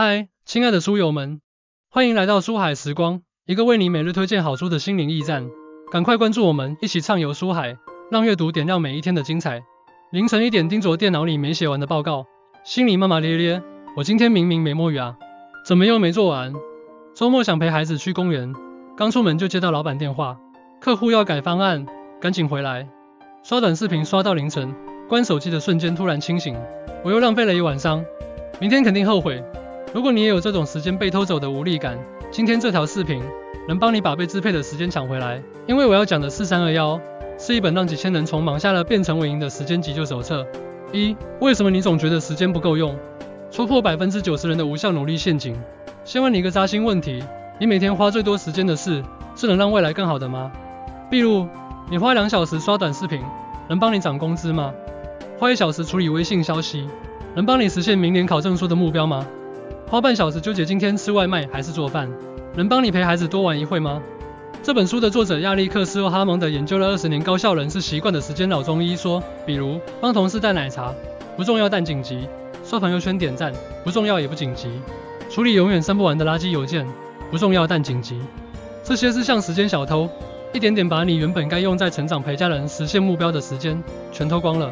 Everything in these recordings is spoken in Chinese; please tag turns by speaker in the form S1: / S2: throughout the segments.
S1: 嗨，亲爱的书友们，欢迎来到书海时光，一个为你每日推荐好书的心灵驿站。赶快关注我们，一起畅游书海，让阅读点亮每一天的精彩。凌晨1点盯着电脑里没写完的报告，心里骂骂咧咧，我今天明明没摸鱼啊，怎么又没做完？周末想陪孩子去公园，刚出门就接到老板电话，客户要改方案，赶紧回来。刷短视频刷到凌晨，关手机的瞬间突然清醒，我又浪费了一晚上，明天肯定后悔。如果你也有这种时间被偷走的无力感，今天这条视频能帮你把被支配的时间抢回来。因为我要讲的4321是一本让几千人从忙下了变成稳赢的时间急救手册。为什么你总觉得时间不够用？戳破90%人的无效努力陷阱。先问你一个扎心问题，你每天花最多时间的事，是能让未来更好的吗？例如，你花2小时刷短视频，能帮你涨工资吗？花1小时处理微信消息，能帮你实现明年考证书的目标吗？花半小时纠结今天吃外卖还是做饭，能帮你陪孩子多玩一会吗？这本书的作者亚历克斯·哈蒙德研究了20年高效人事习惯的时间老中医说，比如帮同事带奶茶，不重要但紧急；刷朋友圈点赞，不重要也不紧急；处理永远删不完的垃圾邮件，不重要但紧急。这些是像时间小偷，一点点把你原本该用在成长陪家人实现目标的时间全偷光了。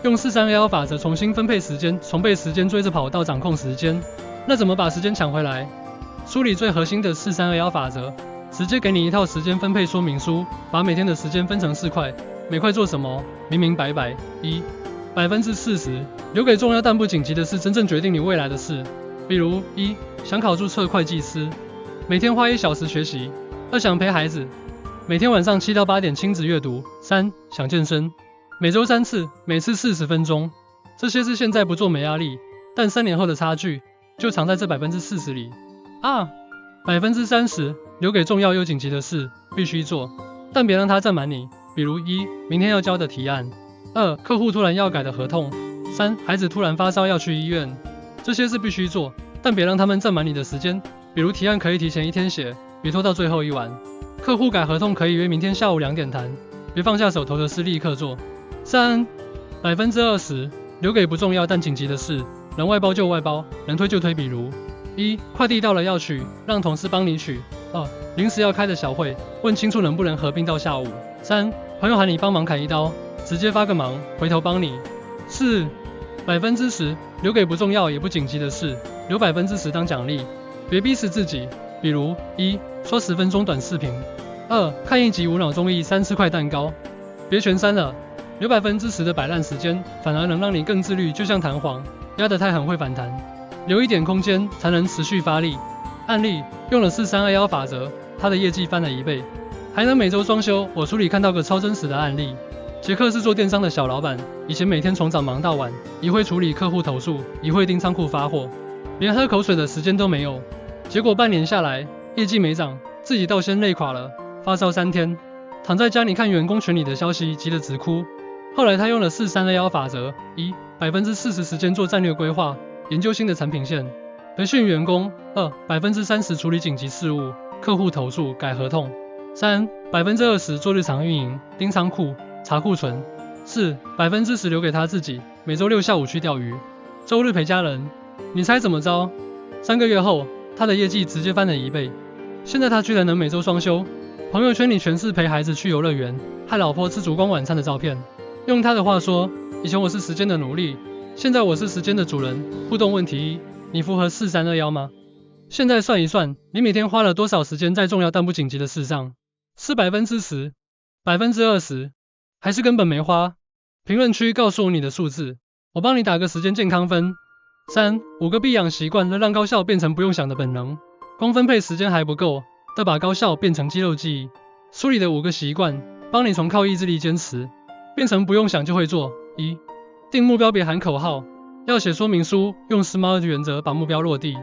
S1: 用4321法则重新分配时间，从被时间追着跑到掌控时间。那怎么把时间抢回来？书里最核心的4321法则，直接给你一套时间分配说明书，把每天的时间分成4块，每块做什么，明明白白。40%留给重要但不紧急的事，真正决定你未来的事。比如想考注册会计师，每天花1小时学习；2想陪孩子，每天晚上7到8点亲子阅读；3想健身，每周3次，每次40分钟。这些是现在不做没压力，但3年后的差距就藏在这40%里。30%留给重要又紧急的事，必须做，但别让它占满你。比如明天要交的提案；2客户突然要改的合同；3孩子突然发烧要去医院。这些是必须做，但别让他们占满你的时间。比如提案可以提前1天写，别拖到最后一晚；客户改合同可以约明天下午2点谈，别放下手头的事立刻做。20%留给不重要但紧急的事，能外包就外包，能推就推。比如快递到了要取，让同事帮你取；临时要开的小会，问清楚能不能合并到下午。3朋友喊你帮忙砍一刀，直接发个忙，回头帮你。10%留给不重要也不紧急的事，留10%当奖励，别逼死自己。比如刷10分钟短视频；2看1集无脑综艺；3吃块蛋糕，别全删了。留10%的摆烂时间，反而能让你更自律，就像弹簧，压得太狠会反弹。留一点空间，才能持续发力。案例用了4321法则，他的业绩翻了1倍，还能每周双休。我书里看到个超真实的案例，杰克是做电商的小老板，以前每天从早忙到晚，一会处理客户投诉，一会盯仓库发货，连喝口水的时间都没有。结果半年下来，业绩没涨，自己到先累垮了，发烧3天，躺在家里看员工群里的消息，急得直哭。后来他用了4321法则：40%时间做战略规划，研究新的产品线，培训员工；30%处理紧急事务，客户投诉、改合同；20%做日常运营，盯仓库、查库存；10%留给他自己，每周6下午去钓鱼，周日陪家人。你猜怎么着？3个月后，他的业绩直接翻了1倍。现在他居然能每周双休，朋友圈里全是陪孩子去游乐园，和老婆吃烛光晚餐的照片。用他的话说，以前我是时间的奴隶，现在我是时间的主人。互动问题你符合4321吗？现在算一算，你每天花了多少时间在重要但不紧急的事上？是10%、20%，还是根本没花？评论区告诉我你的数字，我帮你打个时间健康分。5个必养习惯，能让高效变成不用想的本能。光分配时间还不够，得把高效变成肌肉记忆。书里的5个习惯，帮你从靠意志力坚持变成不用想就会做。定目标别喊口号，要写说明书，用 SMART 原则把目标落地。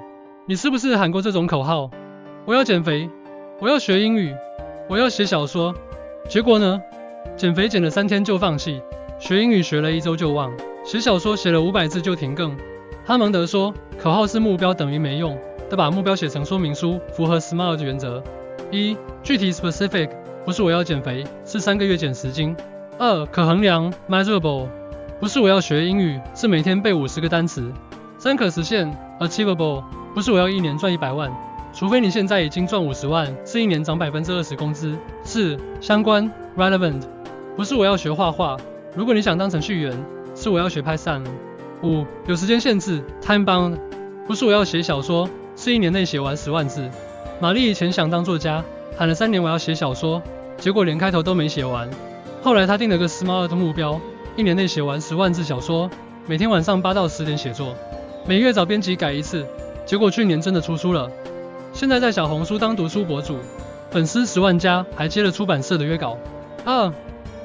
S1: 你是不是喊过这种口号？我要减肥，我要学英语，我要写小说。结果呢？减肥减了3天就放弃，学英语学了1周就忘，写小说写了500字就停更。哈蒙德说，口号是目标等于没用，得把目标写成说明书，符合 SMART 原则。具体 specific， 不是我要减肥，是3个月减10斤。可衡量 measurable， 不是我要学英语，是每天背50个单词。3可实现 achievable， 不是我要1年赚100万，除非你现在已经赚50万，是1年涨20%工资。4相关 relevant， 不是我要学画画，如果你想当程序员，是我要学 Python。5有时间限制 time bound， 不是我要写小说，是1年内写完10万字。玛丽以前想当作家，喊了3年我要写小说，结果连开头都没写完。后来她定了个 SMART 目标，1年内写完10万字小说，每天晚上8到10点写作，每月找编辑改1次，结果去年真的出书了。现在在小红书当读书博主，粉丝10万加，还接了出版社的约稿。2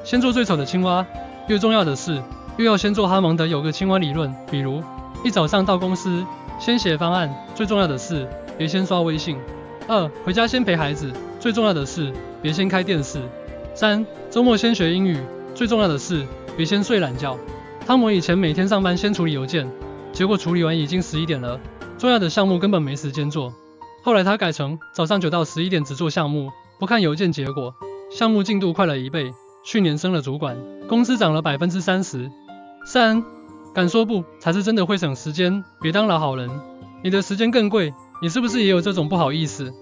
S1: 先做最丑的青蛙，越重要的是越要先做。哈蒙德有个青蛙理论，比如一早上到公司先写方案，最重要的是别先刷微信。2回家先陪孩子，最重要的是别先开电视。3周末先学英语，最重要的是别先睡懒觉。汤姆以前每天上班先处理邮件，结果处理完已经11点了，重要的项目根本没时间做。后来他改成早上9到11点只做项目，不看邮件，结果项目进度快了1倍，去年升了主管，工资涨了30%。3敢说不才是真的会省时间，别当老好人。你的时间更贵，你是不是也有这种不好意思？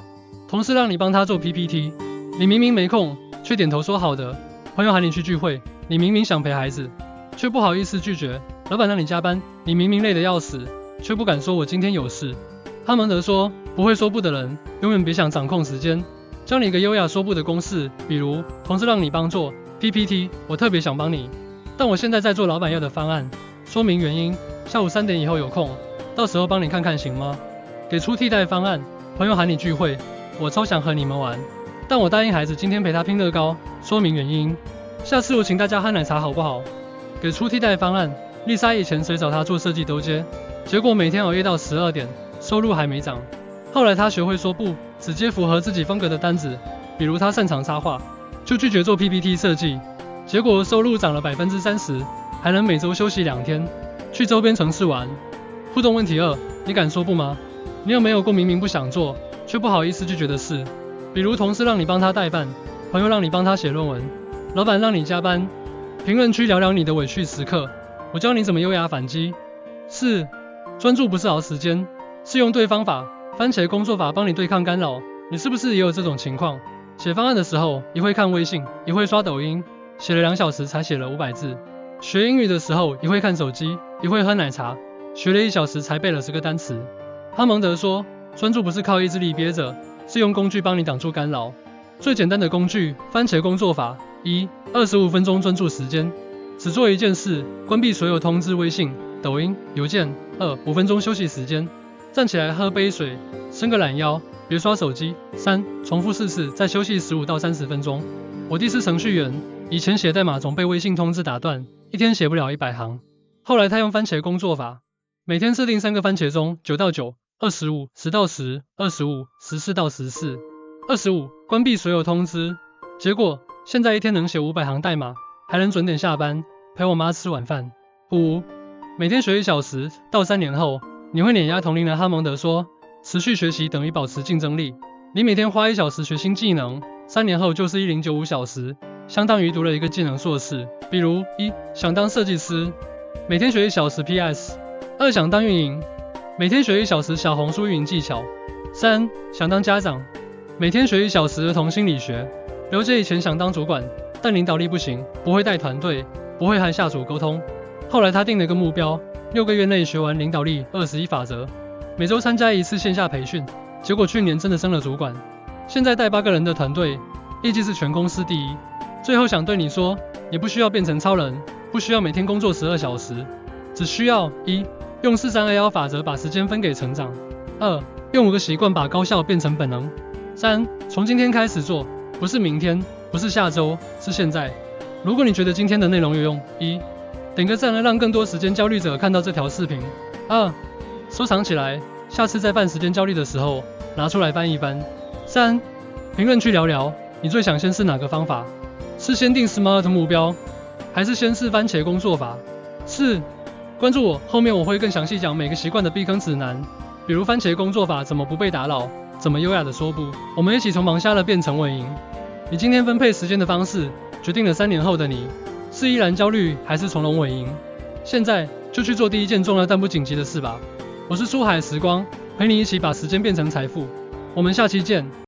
S1: 同事让你帮他做 PPT， 你明明没空，却点头说好的。朋友喊你去聚会，你明明想陪孩子，却不好意思拒绝。老板让你加班，你明明累得要死，却不敢说我今天有事。哈蒙德说，不会说不的人，永远别想掌控时间。教你一个优雅说不的公式，比如同事让你帮做 PPT， 我特别想帮你，但我现在在做老板要的方案，说明原因，下午3点以后有空，到时候帮你看看行吗？给出替代方案。朋友喊你聚会，我超想和你们玩，但我答应孩子今天陪他拼乐高，说明原因，下次我请大家喝奶茶好不好？给出替代方案。丽莎以前谁找她做设计都接，结果每天熬夜到12点，收入还没涨。后来她学会说不，只接符合自己风格的单子，比如她擅长插画，就拒绝做 PPT 设计，结果收入涨了30%，还能每周休息2天，去周边城市玩。互动问题2，你敢说不吗？你有没有过明明不想做，却不好意思拒绝的事？比如同事让你帮他代办，朋友让你帮他写论文，老板让你加班。评论区聊聊你的委屈时刻，我教你怎么优雅反击。4专注不是熬时间，是用对方法。番茄工作法帮你对抗干扰，你是不是也有这种情况？写方案的时候，一会看微信，一会刷抖音，写了2小时才写了500字。学英语的时候，一会看手机，一会喝奶茶，学了1小时才背了10个单词。哈蒙德说，专注不是靠意志力憋着，是用工具帮你挡住干扰。最简单的工具，番茄工作法。1 25分钟专注时间，只做一件事，关闭所有通知，微信、抖音、邮件。2 5分钟休息时间，站起来喝杯水，伸个懒腰，别刷手机。3重复4次，再休息15到30分钟。我弟是程序员，以前写代码总被微信通知打断，一天写不了100行。后来他用番茄工作法，每天设定3个番茄钟，9到9、25、10到10、25、14到14。25关闭所有通知，结果现在一天能写500行代码，还能准点下班，陪我妈吃晚饭。5每天学1小时，到3年后，你会碾压同龄人。哈蒙德说，持续学习等于保持竞争力。你每天花1小时学新技能，3年后就是1095小时，相当于读了一个技能硕士。比如1想当设计师，每天学1小时 PS。2想当运营，每天学1小时小红书运营技巧。3想当家长，每天学1小时儿童心理学。刘杰以前想当主管，但领导力不行，不会带团队，不会和下属沟通。后来他定了个目标，6个月内学完领导力21法则，每周参加1次线下培训，结果去年真的升了主管，现在带8个人的团队，业绩是全公司第1。最后想对你说，你不需要变成超人，不需要每天工作12小时，只需要1用4321法则把时间分给成长。2用5个习惯把高效变成本能。3从今天开始做，不是明天，不是下周，是现在。如果你觉得今天的内容有用，1点个赞，让更多时间焦虑者看到这条视频。2收藏起来，下次在犯时间焦虑的时候拿出来翻一翻。3评论区聊聊，你最想先试哪个方法？是先定 SMART 目标，还是先试番茄工作法？4关注我，后面我会更详细讲每个习惯的避坑指南，比如番茄工作法怎么不被打扰，怎么优雅的说不。我们一起从忙瞎了变成稳赢。你今天分配时间的方式，决定了3年后的你是依然焦虑，还是从容稳赢。现在就去做第一件重要但不紧急的事吧。我是出海时光，陪你一起把时间变成财富。我们下期见。